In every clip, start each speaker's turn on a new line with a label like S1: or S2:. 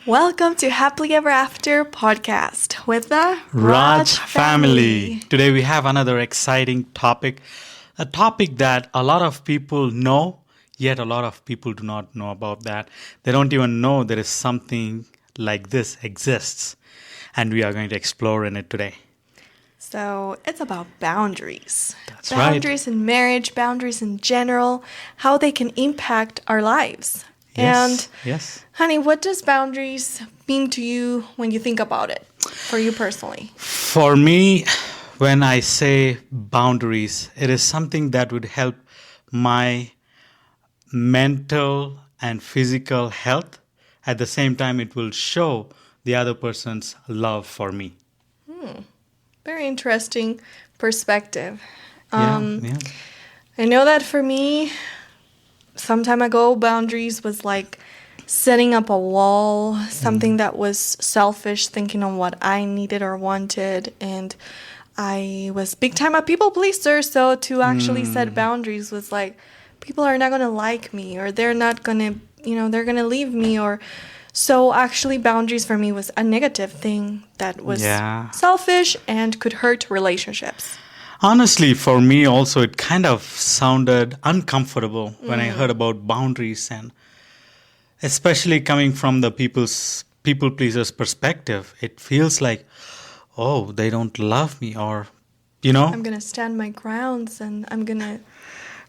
S1: Welcome to Happily Ever After podcast with the
S2: Raj family. Today we have another exciting topic, a topic that a lot of people know, yet a lot of people do not know about that. They don't even know there is something like this exists, and we are going to explore in it today.
S1: So it's about boundaries.
S2: That's
S1: boundaries in marriage, boundaries in general, how they can impact our lives.
S2: Yes.
S1: Honey, what does boundaries mean to you when you think about it, for you personally?
S2: For me, when I say boundaries, it is something that would help my mental and physical health. At the same time, it will show the other person's love for me.
S1: Very interesting perspective.
S2: Yeah.
S1: I know that for me, some time ago, boundaries was like setting up a wall, something that was selfish, thinking on what I needed or wanted. And I was big time a people pleaser. So to actually set boundaries was like, people are not going to like me, or they're not going to, they're going to leave me. So actually boundaries for me was a negative thing that was selfish and could hurt relationships.
S2: Honestly, for me also, it kind of sounded uncomfortable when I heard about boundaries, and especially coming from the people pleasers perspective, it feels like, oh, they don't love me, or
S1: I'm going to stand my grounds and I'm going to,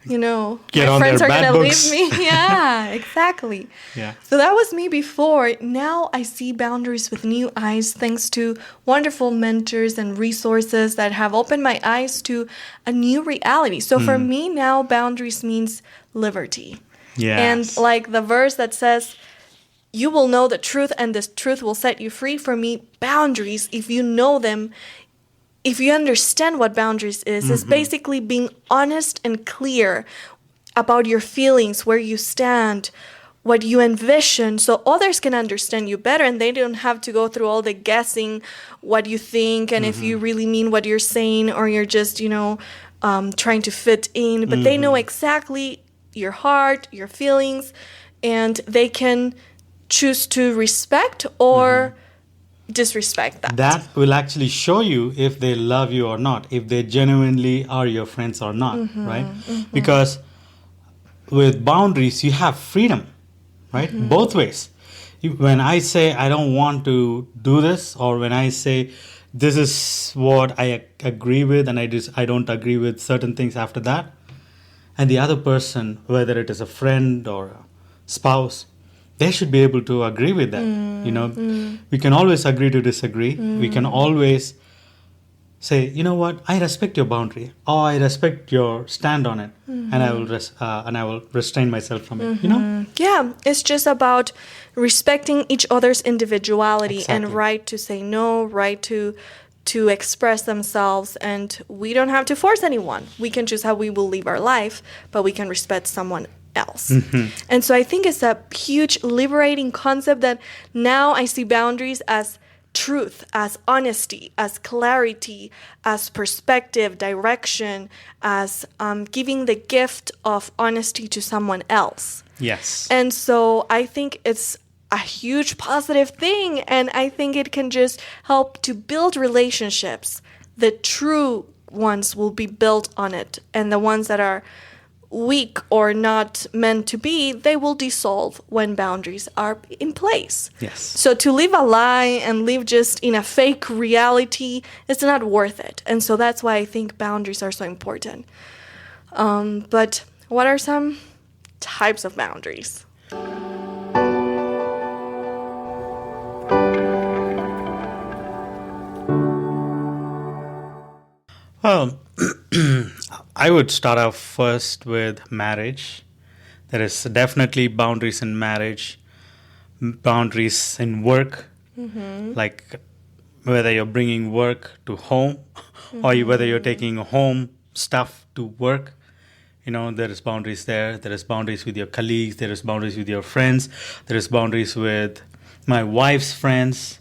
S2: Get
S1: my
S2: on
S1: friends
S2: their
S1: are going
S2: bad
S1: to
S2: books.
S1: leave me. Yeah, exactly.
S2: Yeah.
S1: So that was me before. Now I see boundaries with new eyes thanks to wonderful mentors and resources that have opened my eyes to a new reality. So for me now, boundaries means liberty.
S2: Yes.
S1: And like the verse that says, you will know the truth and this truth will set you free. For me, boundaries, if you know them, if you understand what boundaries is basically being honest and clear about your feelings, where you stand, what you envision, so others can understand you better and they don't have to go through all the guessing what you think and if you really mean what you're saying or you're just, trying to fit in. But they know exactly your heart, your feelings, and they can choose to respect or disrespect that.
S2: That will actually show you if they love you or not, if they genuinely are your friends or not, right? Because with boundaries, you have freedom, right? Both ways. When I say I don't want to do this, or when I say this is what I agree with and I don't agree with certain things after that, and the other person, whether it is a friend or a spouse, they should be able to agree with that. We can always agree to disagree. We can always say, you know what, I respect your boundary, or I respect your stand on it, and I will restrain myself from it.
S1: Yeah, it's just about respecting each other's individuality and right to say no, right to express themselves, and we don't have to force anyone. We can choose how we will live our life, but we can respect someone else. And so I think it's a huge liberating concept that now I see boundaries as truth, as honesty, as clarity, as perspective, direction, as giving the gift of honesty to someone else.
S2: Yes.
S1: And so I think it's a huge positive thing, and I think it can just help to build relationships. The true ones will be built on it, and the ones that are weak or not meant to be, they will dissolve when boundaries are in place.
S2: Yes.
S1: So to live a lie and live just in a fake reality, it's not worth it. And so that's why I think boundaries are so important. But what are some types of boundaries?
S2: Well, I would start off first with marriage. There is definitely boundaries in marriage, boundaries in work, like whether you're bringing work to home or whether you're taking home stuff to work. There is boundaries there. There is boundaries with your colleagues. There is boundaries with your friends. There is boundaries with my wife's friends.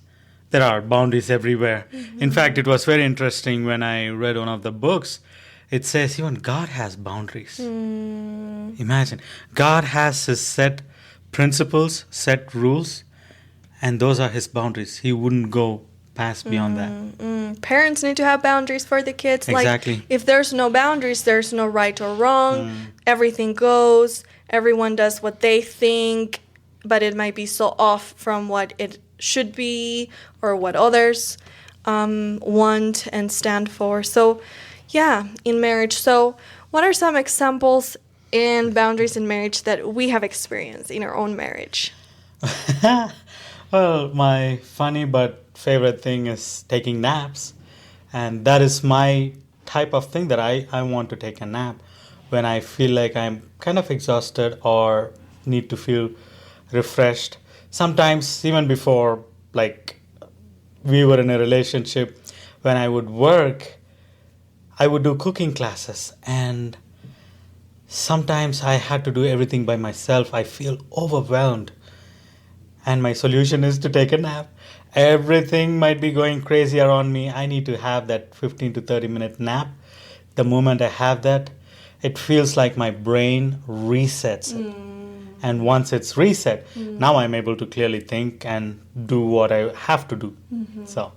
S2: There are boundaries everywhere. In fact, it was very interesting when I read one of the books. It says even God has boundaries. Imagine, God has his set principles, set rules, and those are his boundaries. He wouldn't go past beyond that.
S1: Parents need to have boundaries for the kids.
S2: Exactly.
S1: Like, if there's no boundaries, there's no right or wrong. Everything goes. Everyone does what they think, but it might be so off from what it should be or what others want and stand for. So, yeah, in marriage. So, what are some examples in boundaries in marriage that we have experienced in our own marriage?
S2: Well, my funny but favorite thing is taking naps. And that is my type of thing that I want to take a nap when I feel like I'm kind of exhausted or need to feel refreshed. Sometimes, even before, like, we were in a relationship, when I would work, I would do cooking classes. And sometimes I had to do everything by myself. I feel overwhelmed. And my solution is to take a nap. Everything might be going crazy around me. I need to have that 15 to 30-minute nap. The moment I have that, it feels like my brain resets it. And once it's reset, now I'm able to clearly think and do what I have to do. So,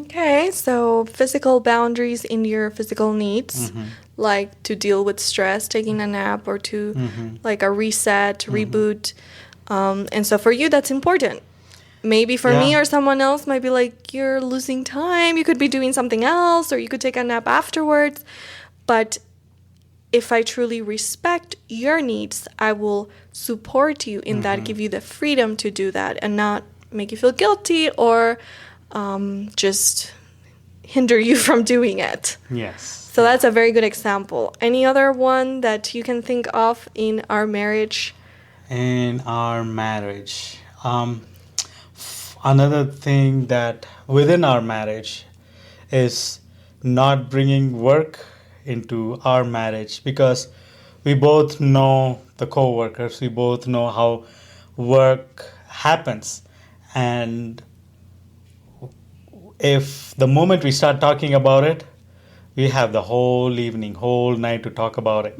S1: Okay, so physical boundaries in your physical needs, like to deal with stress, taking a nap, or to like a reset, reboot. And so for you, that's important. Maybe for me
S2: Yeah.
S1: or someone else might be like, you're losing time. You could be doing something else, or you could take a nap afterwards. But if I truly respect your needs, I will support you in that, give you the freedom to do that, and not make you feel guilty or just hinder you from doing it.
S2: yes.
S1: So that's a very good example. Any other one that you can think of in our marriage?
S2: In our marriage, another thing that within our marriage is not bringing work into our marriage, because we both know the co-workers, we both know how work happens, and if the moment we start talking about it, we have the whole evening, whole night to talk about it,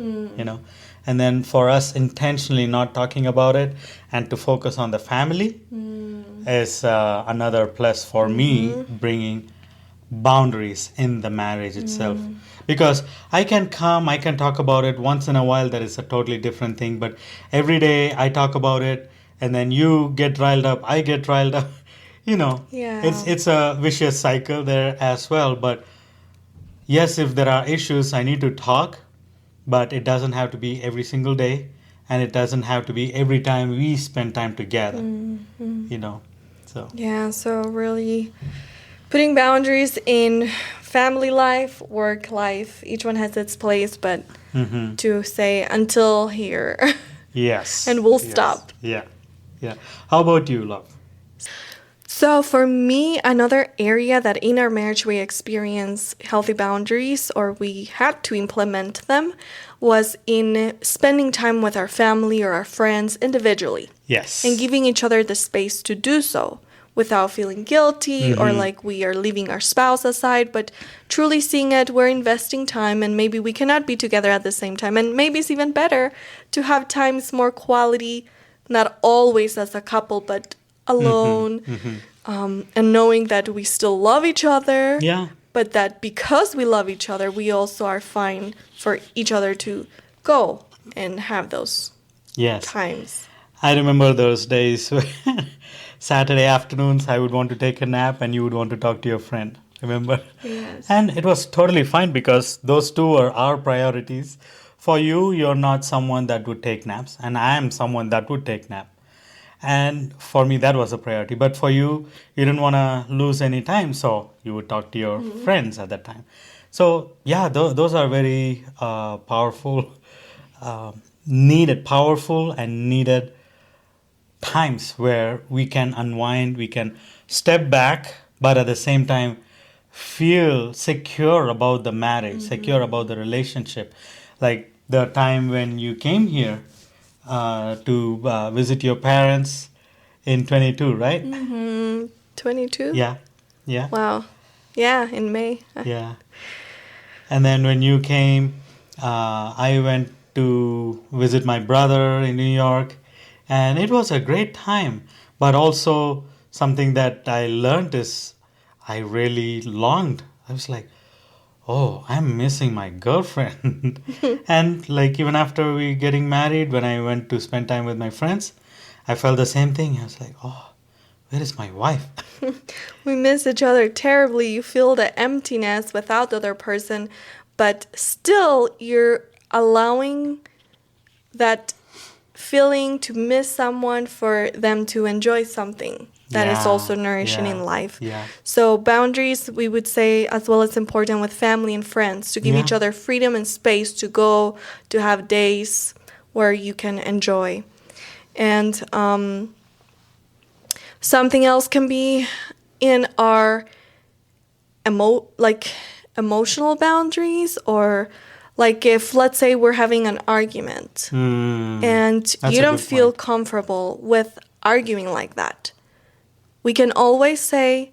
S2: and then for us intentionally not talking about it and to focus on the family is another plus for me, bringing boundaries in the marriage itself. Because I can talk about it once in a while, that is a totally different thing, but every day I talk about it and then you get riled up, I get riled up.
S1: Yeah.
S2: It's a vicious cycle there as well. But yes, if there are issues, I need to talk, but it doesn't have to be every single day, and it doesn't have to be every time we spend time together. So
S1: Yeah, so really putting boundaries in family life, work life, each one has its place, but to say until here.
S2: yes,
S1: And we'll
S2: yes.
S1: stop.
S2: Yeah. How about you, love?
S1: So for me, another area that in our marriage we experience healthy boundaries, or we had to implement them, was in spending time with our family or our friends individually.
S2: Yes.
S1: And giving each other the space to do so without feeling guilty or like we are leaving our spouse aside, but truly seeing it, we're investing time, and maybe we cannot be together at the same time. And maybe it's even better to have times more quality, not always as a couple, but alone, and knowing that we still love each other,
S2: Yeah.
S1: but that because we love each other, we also are fine for each other to go and have those
S2: Yes.
S1: times.
S2: I remember those days where Saturday afternoons I would want to take a nap and you would want to talk to your friend. Remember?
S1: Yes.
S2: And it was totally fine because those two are our priorities. For you, you're not someone that would take naps, and I am someone that would take nap. And for me, that was a priority. But for you, you didn't want to lose any time, so you would talk to your friends at that time. So, yeah, those are very powerful and needed times where we can unwind, we can step back, but at the same time feel secure about the marriage, secure about the relationship. Like the time when you came here to visit your parents in 22, right?
S1: 22?
S2: Yeah, yeah,
S1: Wow. Yeah, in May.
S2: yeah. And then when you came, I went to visit my brother in New York, and it was a great time, but also something that I learned is I really longed. I was like, oh, I'm missing my girlfriend. And like even after we getting married, when I went to spend time with my friends, I felt the same thing. I was like, oh, where is my wife?
S1: We miss each other terribly. You feel the emptiness without the other person, but still you're allowing that feeling to miss someone for them to enjoy something that is also nourishing in life.
S2: Yeah.
S1: So boundaries, we would say, as well as important with family and friends, to give each other freedom and space to go, to have days where you can enjoy. And something else can be in our emotional boundaries, or like if, let's say, we're having an argument and
S2: That's
S1: you
S2: a
S1: don't
S2: good
S1: feel
S2: point.
S1: comfortable with arguing like that. We can always say,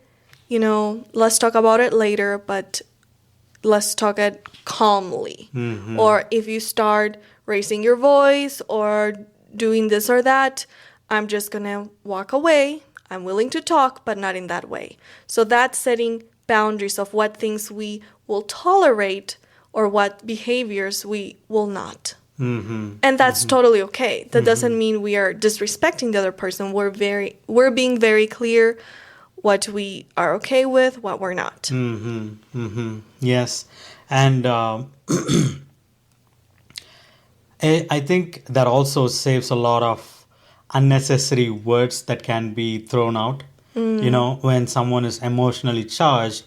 S1: let's talk about it later, but let's talk it calmly. Or if you start raising your voice or doing this or that, I'm just going to walk away. I'm willing to talk, but not in that way. So that's setting boundaries of what things we will tolerate or what behaviors we will not. And that's totally okay. That doesn't mean we are disrespecting the other person. We're being very clear what we are okay with, what we're not.
S2: Yes. And I think that also saves a lot of unnecessary words that can be thrown out. When someone is emotionally charged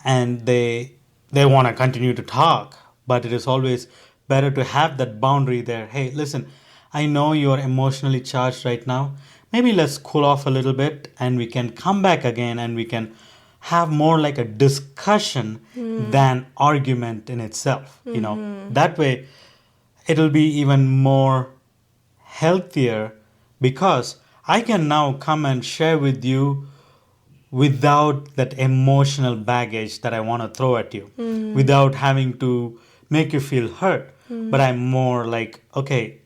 S2: and they want to continue to talk, but it is always better to have that boundary there. Hey, listen, I know you're emotionally charged right now. Maybe let's cool off a little bit and we can come back again and we can have more like a discussion than argument in itself. That way it'll be even more healthier, because I can now come and share with you without that emotional baggage that I want to throw at you, without having to make you feel hurt. But I'm more like, okay,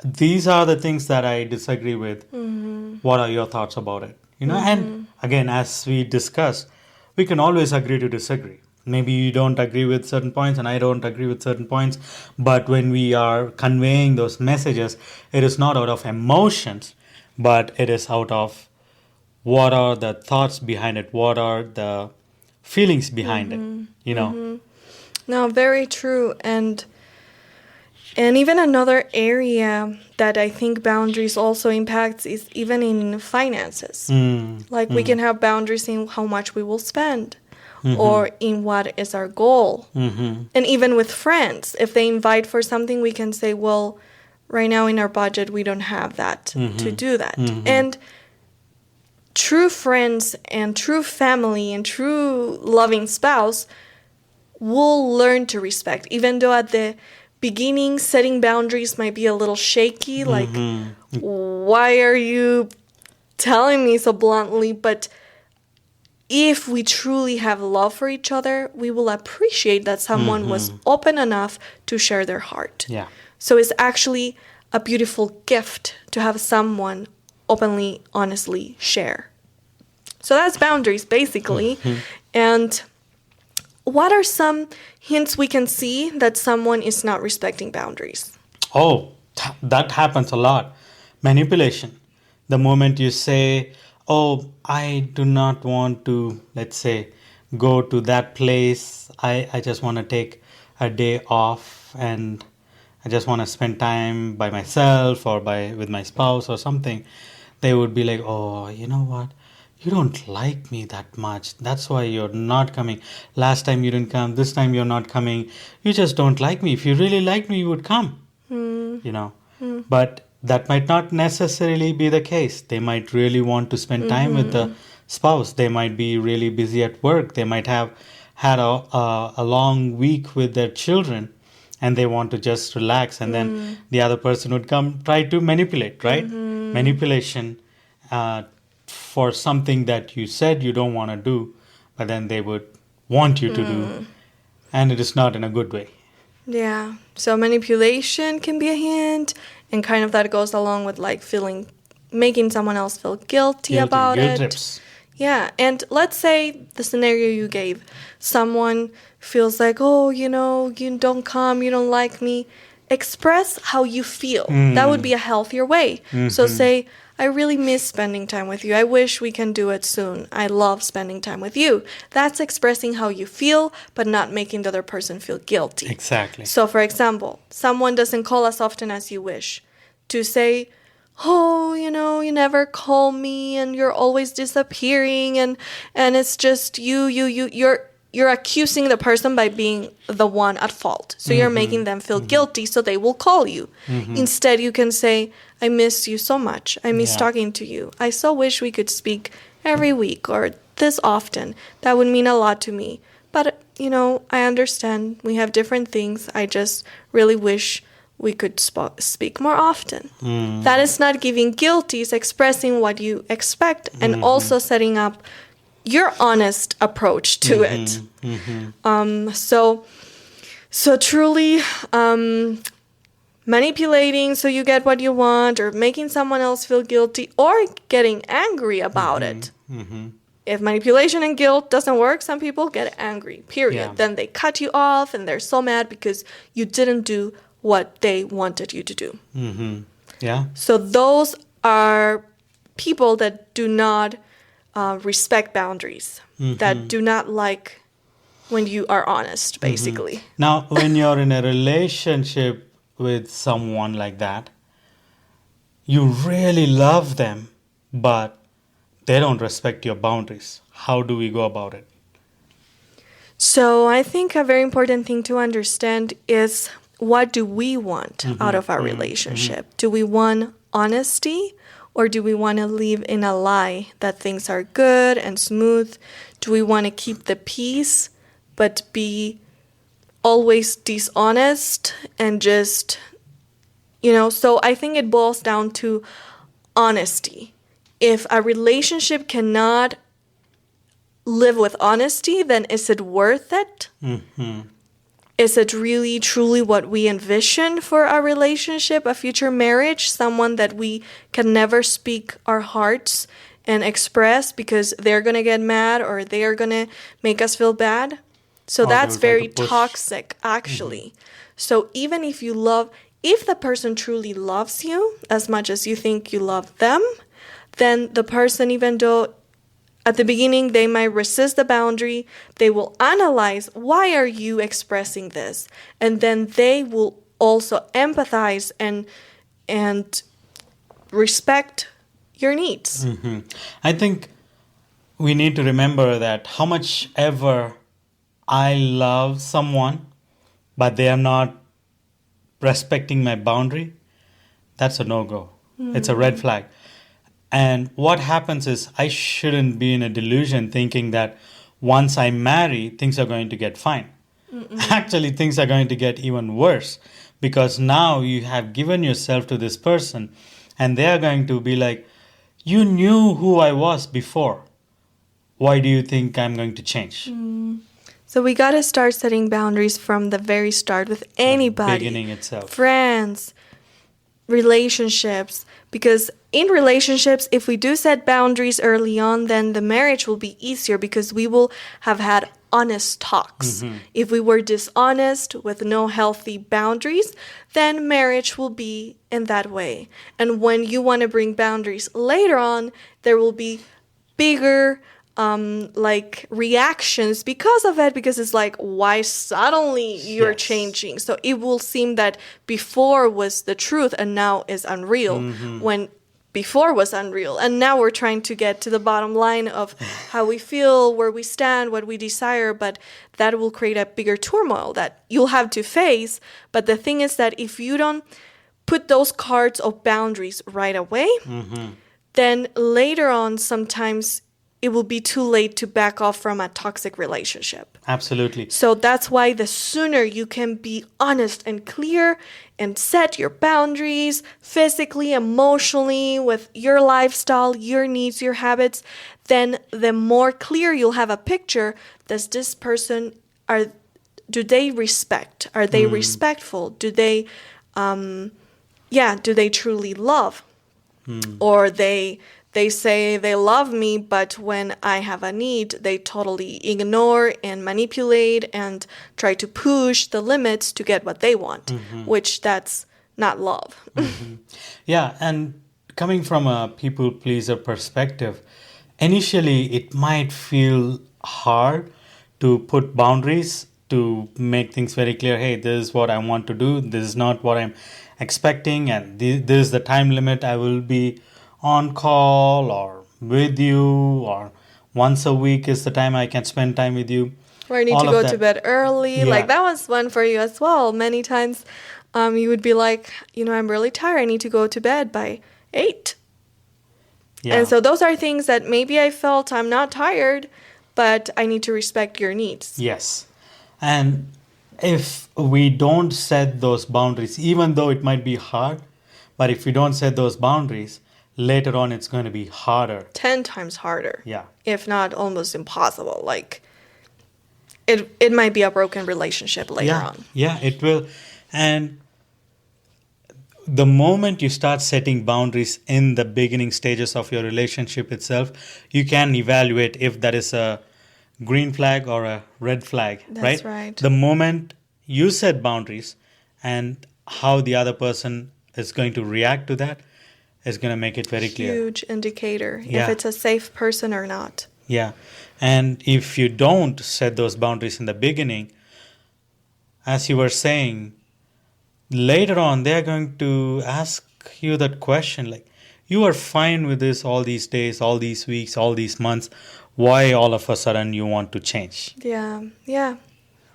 S2: these are the things that I disagree with. What are your thoughts about it? And again, as we discussed, we can always agree to disagree. Maybe you don't agree with certain points and I don't agree with certain points. But when we are conveying those messages, it is not out of emotions, but it is out of what are the thoughts behind it, what are the feelings behind it.
S1: No, very true. And even another area that I think boundaries also impacts is even in finances. Like we can have boundaries in how much we will spend or in what is our goal. And even with friends, if they invite for something, we can say, well, right now in our budget, we don't have that to do that. And true friends and true family and true loving spouse will learn to respect, even though at the beginning setting boundaries might be a little shaky, like why are you telling me so bluntly? But if we truly have love for each other, we will appreciate that someone was open enough to share their heart.
S2: Yeah.
S1: So it's actually a beautiful gift to have someone openly, honestly share. So that's boundaries, basically. And what are some hints we can see that someone is not respecting boundaries?
S2: Oh, that happens a lot. Manipulation. The moment you say, oh, I do not want to, let's say, go to that place. I just want to take a day off and I just want to spend time by myself or with my spouse or something. They would be like, oh, you know what? You don't like me that much. That's why you're not coming. Last time you didn't come. This time you're not coming. You just don't like me. If you really liked me, you would come. But that might not necessarily be the case. They might really want to spend time with the spouse. They might be really busy at work. They might have had a long week with their children and they want to just relax. And then the other person would come try to manipulate, right? Manipulation for something that you said you don't want to do, but then they would want you to do. And it is not in a good way.
S1: Yeah. So manipulation can be a hint, and kind of that goes along with like feeling making someone else feel guilty about
S2: guilt
S1: it.
S2: trips.
S1: Yeah, and let's say the scenario you gave, someone feels like, oh, you don't come, you don't like me. Express how you feel. That would be a healthier way. So say, I really miss spending time with you. I wish we can do it soon. I love spending time with you. That's expressing how you feel, but not making the other person feel guilty.
S2: Exactly.
S1: So, for example, someone doesn't call as often as you wish. To say, oh, you never call me and you're always disappearing and it's just you're accusing the person by being the one at fault. So you're making them feel guilty, so they will call you. Instead, you can say, I miss you so much. I miss talking to you. I so wish we could speak every week or this often. That would mean a lot to me. But, I understand we have different things. I just really wish we could speak more often. That is not giving guilty, it's expressing what you expect and also setting up your honest approach to it. So truly manipulating so you get what you want, or making someone else feel guilty, or getting angry about it. If manipulation and guilt doesn't work, some people get angry, period.
S2: Yeah.
S1: Then they cut you off and they're so mad because you didn't do what they wanted you to do.
S2: Yeah.
S1: So those are people that do not respect boundaries, that do not like when you are honest, basically.
S2: Now, when you're in a relationship with someone like that, you really love them, but they don't respect your boundaries. How do we go about it?
S1: So I think a very important thing to understand is, what do we want out of our relationship? Do we want honesty, or do we want to live in a lie that things are good and smooth? Do we want to keep the peace but be always dishonest and just, so I think it boils down to honesty. If a relationship cannot live with honesty, then is it worth it? Is it really, truly what we envision for our relationship, a future marriage? Someone that we can never speak our hearts and express because they're going to get mad or they are going to make us feel bad? So
S2: Or
S1: that's
S2: they'll try
S1: very
S2: to push.
S1: toxic, actually. So even if if the person truly loves you as much as you think you love them, then the person, even though at the beginning, they might resist the boundary. They will analyze, why are you expressing this? And then they will also empathize and respect your needs.
S2: I think we need to remember that how much ever I love someone, but they are not respecting my boundary, that's a no-go. It's a red flag. And what happens is, I shouldn't be in a delusion thinking that once I marry, things are going to get fine. Actually, things are going to get even worse, because now you have given yourself to this person and they are going to be like, you knew who I was before. Why do you think I'm going to change?
S1: So we got to start setting boundaries from the very start with anybody.
S2: Beginning itself.
S1: Friends, relationships, because in relationships, if we do set boundaries early on, then the marriage will be easier because we will have had honest talks. If we were dishonest with no healthy boundaries, then marriage will be in that way. And when you want to bring boundaries later on, there will be bigger reactions because of it, because it's like, why suddenly you're changing? So it will seem that before was the truth and now is unreal, when before was unreal. And now we're trying to get to the bottom line of how we feel, where we stand, what we desire, but that will create a bigger turmoil that you'll have to face. But the thing is that if you don't put those cards of boundaries right away, then later on sometimes it will be too late to back off from a toxic relationship.
S2: Absolutely.
S1: So that's why the sooner you can be honest and clear and set your boundaries physically, emotionally, with your lifestyle, your needs, your habits, then the more clear you'll have a picture. Does this person, do they respect? Are they respectful? Do they truly love? Or they say they love me, but when I have a need, they totally ignore and manipulate and try to push the limits to get what they want, which that's not love.
S2: Yeah, and coming from a people pleaser perspective, initially it might feel hard to put boundaries, to make things very clear. Hey, this is what I want to do, this is not what I'm expecting, and this is the time limit I will be on call or with you, or once a week is the time I can spend time with you.
S1: Or I need
S2: All
S1: to
S2: of
S1: go
S2: that.
S1: to bed early.
S2: Yeah.
S1: Like that was one for you as well. Many times you would be like, I'm really tired. I need to go to bed by 8.
S2: Yeah.
S1: And so those are things that maybe I felt I'm not tired, but I need to respect your needs.
S2: Yes. And if we don't set those boundaries, even though it might be hard, but if we don't set those boundaries, later on it's going to be harder.
S1: 10 times harder.
S2: Yeah.
S1: If not almost impossible. Like it might be a broken relationship later on.
S2: Yeah, it will. And the moment you start setting boundaries in the beginning stages of your relationship itself, you can evaluate if that is a green flag or a red flag.
S1: That's right.
S2: The moment you set boundaries and how the other person is going to react to that is going to make it very clear.
S1: Huge indicator if
S2: Yeah.
S1: it's a safe person or not.
S2: Yeah. And if you don't set those boundaries in the beginning, as you were saying, later on they're going to ask you that question like, you are fine with this all these days, all these weeks, all these months. Why all of a sudden you want to change?
S1: Yeah.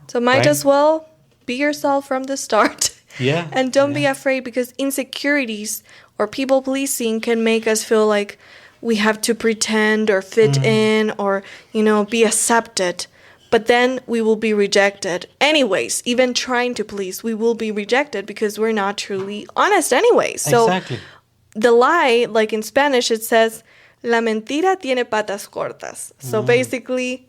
S1: So might
S2: Right?
S1: as well be yourself from the start.
S2: Yeah.
S1: And don't be afraid, because insecurities or people pleasing can make us feel like we have to pretend or fit in or, be accepted. But then we will be rejected. Anyways, even trying to please, we will be rejected because we're not truly honest anyways. So
S2: Exactly.
S1: the lie, like in Spanish, it says, la mentira tiene patas cortas. So basically,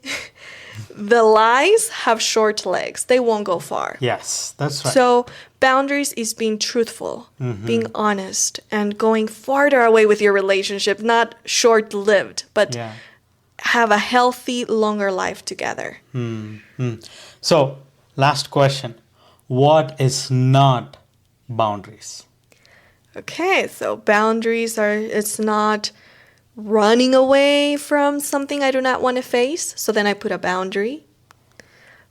S1: the lies have short legs. They won't go far.
S2: Yes, that's right.
S1: So boundaries is being truthful, being honest, and going farther away with your relationship, not short-lived, but
S2: Yeah.
S1: have a healthy, longer life together.
S2: So, last question. What is not boundaries?
S1: Okay, so boundaries it's not running away from something I do not want to face, so then I put a boundary.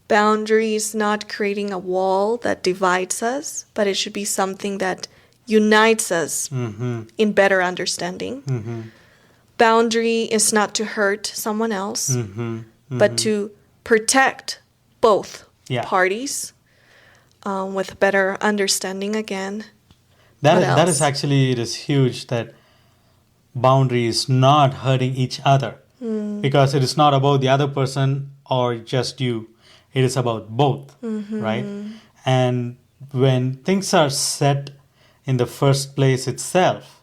S1: Boundary is not creating a wall that divides us, but it should be something that unites us in better understanding. Boundary is not to hurt someone else, but to protect both
S2: Yeah.
S1: parties with better understanding again.
S2: That
S1: What
S2: is
S1: else?
S2: actually, it is huge that boundary is not hurting each other, because it is not about the other person or just you. It is about both, right? And when things are set in the first place itself,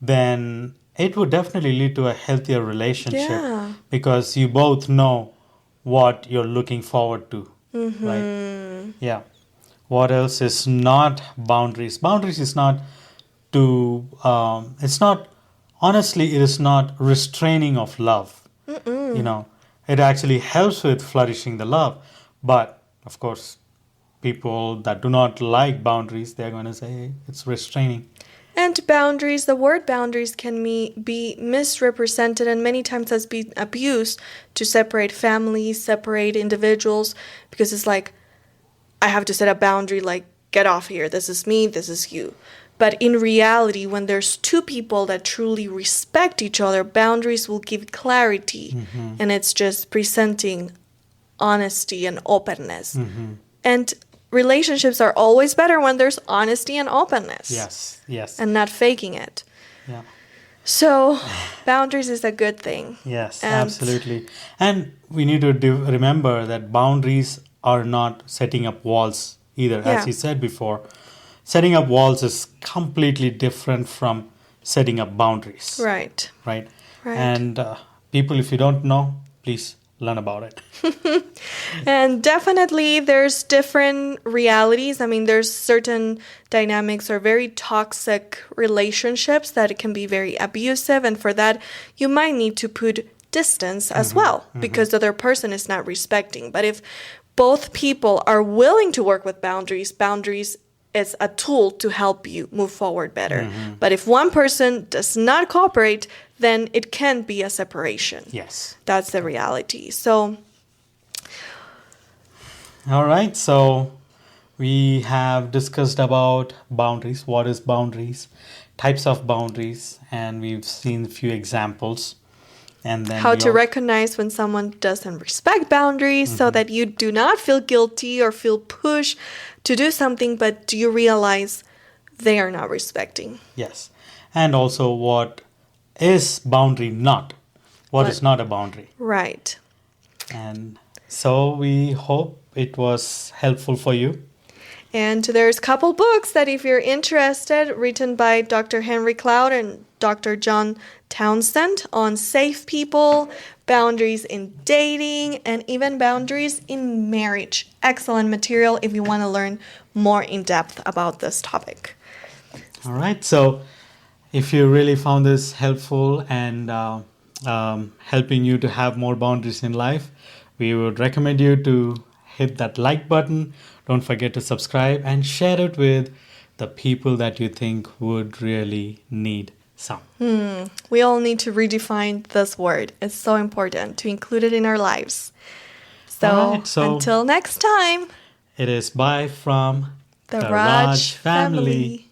S2: then it would definitely lead to a healthier relationship,
S1: Yeah.
S2: because you both know what you're looking forward to, right? Yeah. What else is not boundaries? Boundaries is not to, it's not, honestly, it is not restraining of love. It actually helps with flourishing the love. But, of course, people that do not like boundaries, they're going to say, hey, it's restraining.
S1: And boundaries, the word boundaries can be misrepresented and many times has been abused to separate families, separate individuals, because it's like, I have to set a boundary like, get off here, this is me, this is you. But in reality, when there's two people that truly respect each other, boundaries will give clarity, and it's just presenting honesty and openness. And relationships are always better when there's honesty and openness.
S2: Yes.
S1: And not faking it.
S2: Yeah.
S1: So, boundaries is a good thing.
S2: Yes,
S1: And-
S2: absolutely. And we need to remember that boundaries are not setting up walls either.
S1: Yeah.
S2: As you said before, setting up walls is completely different from setting up boundaries.
S1: Right.
S2: Right.
S1: Right.
S2: And people, if you don't know, please learn about it.
S1: And definitely there's different realities. I mean, there's certain dynamics or very toxic relationships that it can be very abusive. And for that, you might need to put distance as well because the other person is not respecting. But if both people are willing to work with boundaries is a tool to help you move forward better. But if one person does not cooperate, then it can be a separation.
S2: Yes.
S1: That's the reality. So,
S2: All right. So we have discussed about boundaries. What is boundaries? Types of boundaries. And we've seen a few examples. And then
S1: how to recognize when someone doesn't respect boundaries so that you do not feel guilty or feel pushed to do something, but do you realize they are not respecting?
S2: Yes. And also what is boundary not? What is not a boundary?
S1: Right.
S2: And so we hope it was helpful for you.
S1: And there's a couple books that if you're interested, written by Dr. Henry Cloud and Dr. John Townsend on safe people, boundaries in dating, and even boundaries in marriage. Excellent material if you want to learn more in depth about this topic.
S2: All right. So if you really found this helpful and helping you to have more boundaries in life, we would recommend you to hit that like button. Don't forget to subscribe and share it with the people that you think would really need some.
S1: We all need to redefine this word. It's so important to include it in our lives.
S2: All right, so
S1: until next time,
S2: it is bye from
S1: the Raj family.